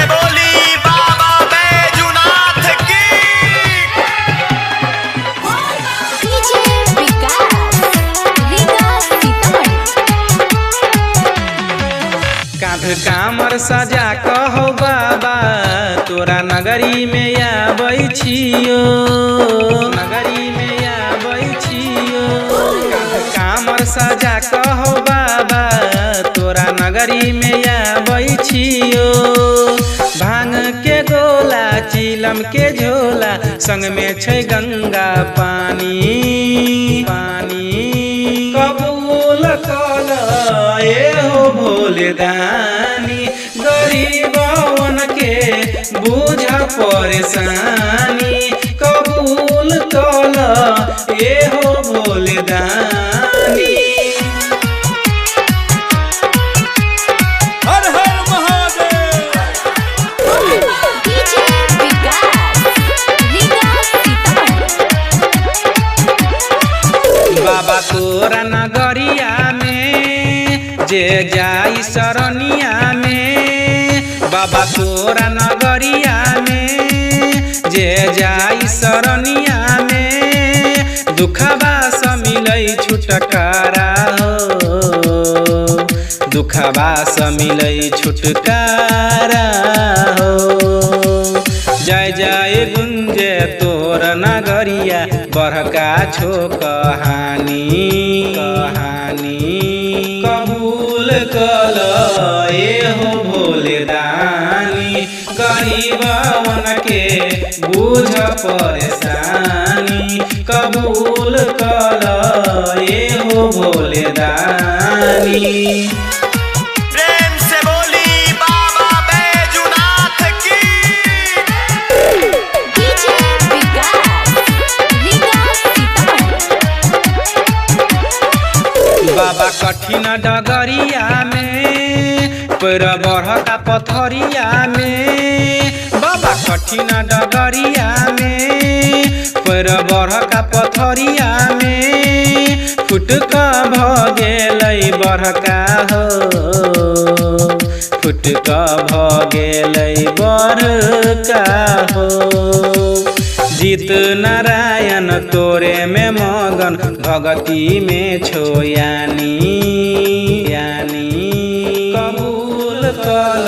से बोली बाबा बैजूनाथ की। कांध कामर सजा कहो बाबा तोरा नगरी में आबै छियो, नगरी में आबै छियो। कांध कामर सजा कहो बाबा तोरा नगरी में आबै छियो। भांग के गोला चिलम के झोला संग में छै गंगा पानी, पानी कबूल कल ए हो भोले दानी। गरीबवन के बुझ परेशानी कबूल कल ए हो भोले दानी। हर हर महादेव। बाबा तोरा नगरिया में जे जाई सरनिया में, बाबा तोरा नगरिया में जे जाई सरनिया में। दुखबा से मिलै छुटकारा हो, दुखबा से मिलै छुटकारा हो। जय जय गुंजे तोर नगरिया बड़का छो कहानी, कहानी कबूल कल ए हो भोले दानी। गरीबवन के बुझ परेशानी कबूल कल ए हो भोले दानी। प्रेम से बोली बाबा बैजूनाथ की। बाबा कठिन डगरिया में पैर बढ़ता पथरिया में, बाबा कठिन डगरिया में पैर बढ़का पथरिया में। फुटका भ गेलै बड़का हो, फुटका भ गेलै बड़का हो। जीत नारायण तोरे में मगन भगती में छो यानी, यानी कबूल कल